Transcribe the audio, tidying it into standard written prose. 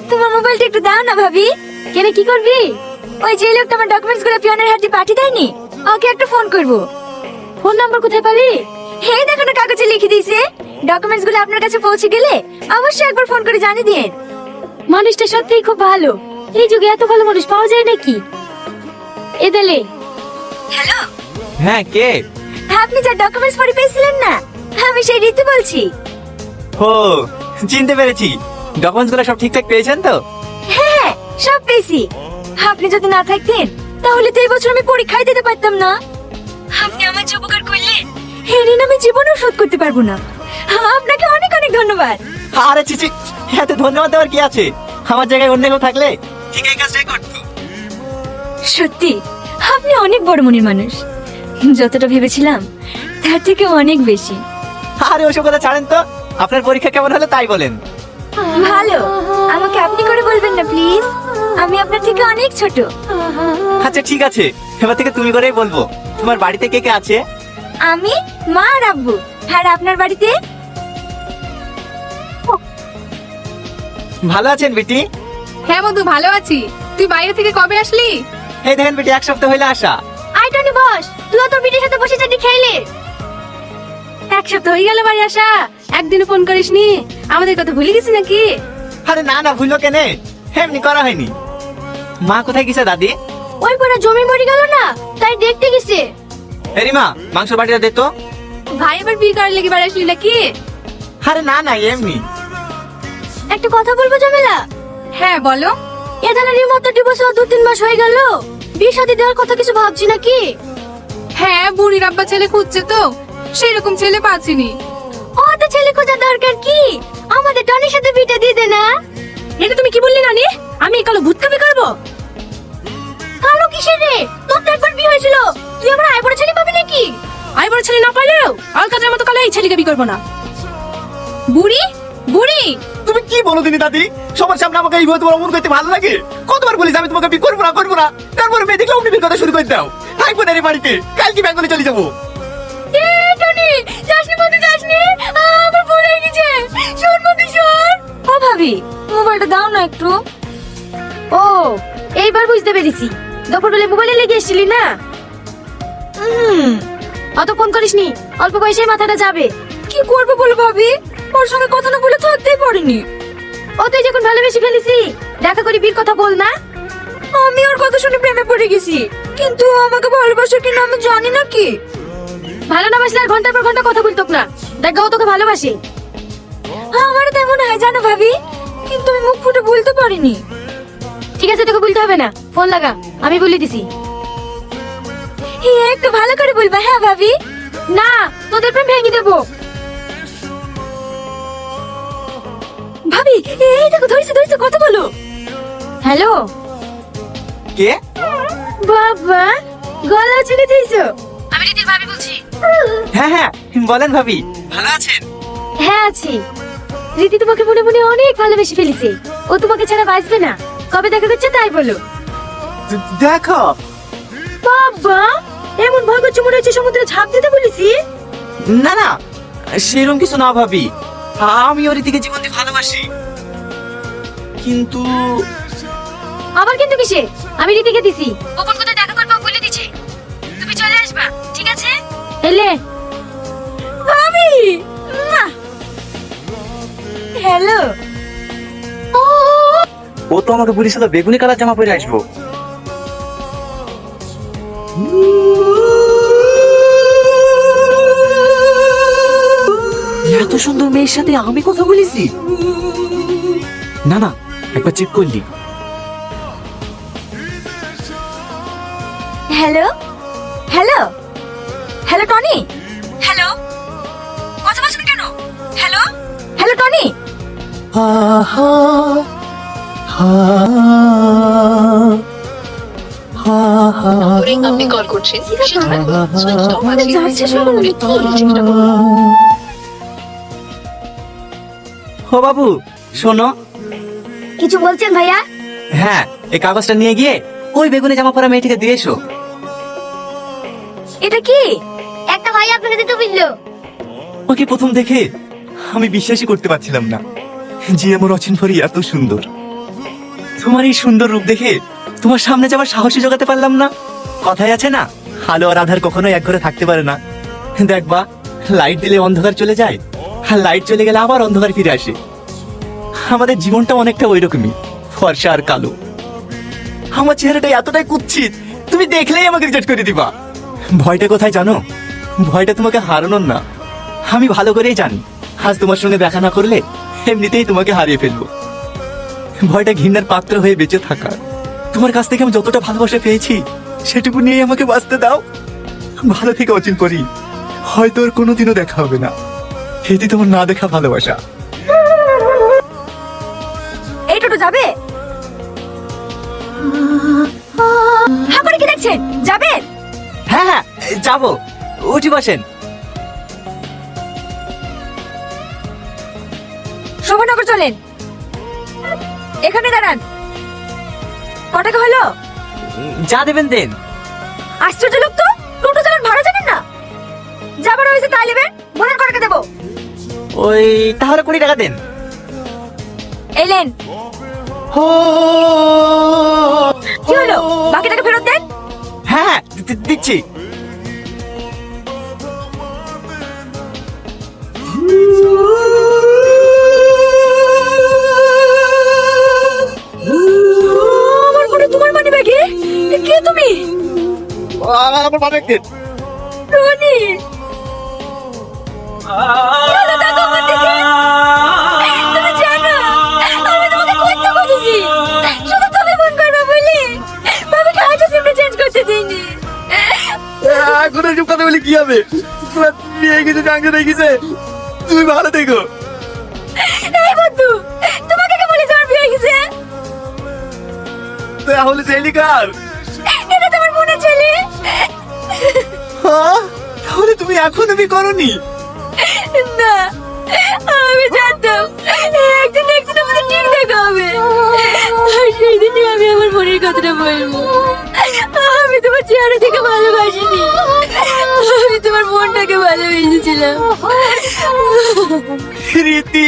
তোমার মোবাইলটা একটু দাও না ভাবি। কেন, কি করবি? ওই যে লোকটা আমার ডকুমেন্টস গুলো পিয়নের হাতে পাঠিয়ে দেয়নি, ওকে একটা ফোন করব। ফোন নাম্বার কোথায় পালি? এই দেখো না, কাগজে লিখে দিয়েছে। ডকুমেন্টস গুলো আপনার কাছে পৌঁছে গেলে অবশ্যই একবার ফোন করে জানিয়ে দিন। মানুষটা সত্যিই খুব ভালো। এই যুগে এত ভালো মানুষ পাওয়া যায় নাকি? এদেলে। হ্যালো। হ্যাঁ, কে? আপনি যা ডকুমেন্টস পড়ে পেয়েছিলেন না, আমি সেই রীতি বলছি। ও, চিনতে পেরেছি। ডকুমেন্টস গুলো সব ঠিকঠাক পেয়েছেন তো? হ্যাঁ, সব পেয়েছি। আপনি যদি না থাকতেন তাহলে তো এই বছর আমি পরীক্ষায় দিতে পারতাম না। আপনি আমার যে উপকার করলেন, এর ঋণ আমি জীবনেও শোধ করতে পারবো না। আপনাকে অনেক অনেক ধন্যবাদ। আরে চিচি, এত ধন্যবাদ দেওয়ার কি আছে? আমার জায়গায় অন্য কেউ থাকলে ঠিক এই কাজটাই করতো। সত্যি আপনি অনেক বড় মনের মানুষ। যতটা ভেবেছিলাম তার থেকে অনেক বেশি। আরে ওসব কথা ছাড়েন তো, আপনার পরীক্ষা কেমন হলো তাই বলেন। ভালো। আমাকে আপনি করে বলবেন না প্লিজ, আমি আপনার থেকে অনেক ছোট। আচ্ছা ঠিক আছে, এবার থেকে তুমি করেই বলবো। তোমার বাড়িতে কে কে আছে? আমি, মা আর আব্বু। আর আপনার বাড়িতে? ভালো আছেন বেটি? হ্যাঁ বন্ধু, ভালো আছি। তুই বাইরে থেকে কবে আসলি? এই দেখেন বেটি, এক সপ্তাহ হইলে আসা। আই টনি বস, তুই তোর বিটির সাথে বসে চাটি খেলে। এক সপ্তাহ হয়ে গেল বাড়ি আসা, একদিনও ফোন করিসনি। আমাদের কথা ভুলে গেছি নাকি? আরে না না, ভুলো কেনে, এমনি করা হয়নি। মা কোথায় গেছে দাদি? ওই পরে জমি মরে গেল না, তাই দেখতে গেছে। এরিমা, মাংস বাটিটা দে তো। ভাই আবার বিয়ে করার লেগে বাড়ি আসলি নাকি? আরে না না, এমনি। একটা কথা বলবো জামেলা? হ্যাঁ বলো। এ ধানের রিমোটটা ডিভোর্স 2-3 মাস হয়ে গেল, বিয়ে শাদী দেওয়ার কথা কিছু ভাবছি নাকি? হ্যাঁ, বুড়ির আব্বা ছেলে খুঁজছে তো, সেই রকম ছেলে পাচ্ছিনি। ও তো ছেলে খোঁজার দরকার কি? আমাদের টনির সাথে বিটা দিয়ে দে না। এটা তুমি কি বললি নানি? আমি কালো ভূত কাবি করবো? কালো কিসের রে? তোর তো একবার বিয়ে হয়েছিল, তুই আমার আয় বড় ছেলে পাবি নাকি? আই বড় ছেলে না পাইলেও অলকাজের মতো কালো এই ছেলেকে বিয়ে করবো না। বুড়ি বুড়ি, তুমি কি বলো দিনি দাদি? সবার সামনে আমাকে এই তোমার মন করতে ভালো লাগে? কতবার বলিস আমি তোমাকে বিয়ে করবো না করবো না, তারপরে মেয়ে দেখলে অমনি বিয়ের কথা শুরু করে দাও। থাকবো না রে বাড়িতে, কালকে বেঙ্গলে চলে যাবো। এ টনি, যাসনি বন্ধু যাসনি, আমার ভুল হয়ে গেছে। শোন বন্ধু শোন। ও ভাবি, মোবাইলটা দাও না একটু। ও, এইবার বুঝতে পেরেছি। দুপুরবেলা মোবাইলে লেগে এসেছিলি না? অত ফোন করিসনি, অল্প বয়সে মাথাটা যাবে। কি করবো বলো ভাবি, ওর সঙ্গে কথা না বলে থাকতেই পারিনি। ও তুই যখন ভালোবেসে ফেলেছি, দেখা করি বিয়ের কথা বল না। আমি ওর কথা শুনে প্রেমে পড়ে গেছি, কিন্তু ও আমাকে ভালোবাসে কিনা আমি জানি না। কি ভালো না বাসলে আর ঘন্টার পর ঘন্টা কথা বলতো না। দেখ ও তোকে ভালোবাসে। আমার তেমন হয় জানো ভাবি, কিন্তু আমি মুখ ফুটে বলতে পারিনি। ঠিক আছে, তোকে বলতে হবে না, ফোন লাগা, আমি বলে দিছি। একটু ভালো করে বলবা। হ্যাঁ ভাবি। না, তোদের প্রেম ভেঙে দেবো। ভাবি এই দেখো, ধরেছে ধরেছে, কথা বলো। হ্যালো। কে? বাবা, গলা চিনে দিয়েছো? আমি রীতির ভাবি বলছি। হ্যাঁ হ্যাঁ, বলেন ভাবি, ভালো আছেন? হ্যাঁ আছি। রীতি তোমাকে মনে মনে অনেক ভালোবেসে ফেলেছে, ও তোমাকে ছাড়া বাঁচবে না। কবে দেখা করছে তাই বলো। দেখো। বাবা, এমন ভয় করছে মনে হচ্ছে সমুদ্রে ঝাঁপ দিতে বলেছি। না না, সেরকম কিছু না ভাবি, আমি ওর দিকে জীবন দিয়ে ভালোবাসি। কিন্তু আবার কিন্তু কিসে? আমি রীতিকে দিছি, ও কোন কোথায় দেখা করবে বলে দিছে। তুমি চলে আসবা, ঠিক আছে? এলে ভাবি। হ্যালো। ও তো আমাকে বলেছিল বেগুনি কালার জামা পরে আসবো। এত সুন্দর মেয়ের সাথে আমি কথা বলেছি? না না, একবার চেক করলি। Hello hello hello Tony. Hello, কথা বলছ না কেন? Hello hello Tony. আপনি কল করছেন ও বাবু শোনো। কিছু বলছেন ভাইয়া? হ্যাঁ, এই কাগজটা নিয়ে গিয়ে ওই বেগুনি জামা পরা মেয়েটিকে দিয়ে এসো। এটা কি? একটা ভাই আপনাকে দিতে বললো। ওকে প্রথম দেখে আমি বিশ্বাসই করতে পারছিলাম না যে আমার অচিন পরি এত সুন্দর। তোমার এই সুন্দর রূপ দেখে তোমার সামনে যাবার সাহসী জোগাতে পারলাম না। কথায় আছে না, আলো আর আধার কখনোই এক ঘরে থাকতে পারে না। দেখবা, লাইট দিলে অন্ধকার চলে যায়, আর লাইট চলে গেলে আবার অন্ধকার ফিরে আসে। আমাদের জীবনটা অনেকটা ওইরকমই, ফর্সা আর কালো। আমার চেহারাটা এতটাই কুৎসিত, তুমি দেখলেই আমাকে রিজেক্ট করে দিবা। ভয়টা কোথায় জানো? ভয়টা তোমাকে হারানোর না। আমি ভালো করেই জানি আজ তোমার সঙ্গে দেখা না করলে এমনিতেই তোমাকে হারিয়ে ফেলবো। ভয়টা ঘৃণার পাত্র হয়ে বেঁচে থাকা। তোমার কাছ থেকে আমি যতটা ভালোবাসা পেয়েছি সেটুকু নিয়ে আমাকে বাঁচতে দাও। ভালো থেকে অচিন করি, হয়তো ওর কোনোদিনও দেখা হবে না। এটি তোমার না দেখা ভালোবাসা। এই টোটো যাবে? হ্যাঁ করে কি দেখছেন, যাবেন? হ্যাঁ হ্যাঁ, যাবো, উঠি বসেন। শোভনগর চলেন, এখানে দাঁড়ান। ক টাকা হলো? যা দেবেন দেন। আশ্চর্য লোক তো, টোটো চালান ভাড়া জানেন না। যাবার হয়েছে তাই নেবেন, মনের কটাকা দেবো। ওই তাহলে 20 টাকা দেন। এলেন, কি হলো? বাকি টাকা ফেরত দেন। হ্যাঁ হ্যাঁ, দিচ্ছি। আমার ফোনে তোমার মানি ব্যাগে? কে তুমি? আমার মানে দিন। রনি, কেন দেখো আমার দিকে? তুমি জানো আমি তোমাকে কত খুঁজেছি, শুধু তুমি ফোন করবে বলি। বাবাকে আজও সিমটা চেঞ্জ করতে দিইনি। এখন এসব কথা বলে কি হবে? তোমার বিয়ে কিছু জানতে দেখিছে। তুমি ভালো থেকো। এই বন্ধু, তোমাকে কে বলেছে আমার বিয়ে হয়ে গেছে? তাহলে সেলিকার, এটা তোমার বোনের ছেলে। তাহলে তুমি এখনো বিয়ে করনি? না, আমি জানতাম একদিন না একদিন আমাদের ঠিক দেখা হবে, আর সেই দিনই আমি আমার বোনের কথাটা বলবো। আমি তোমার চেহারা থেকে ভালোবাসিনি, আমি তোমার বোনটাকে ভালোবেসেছিলাম। রীতি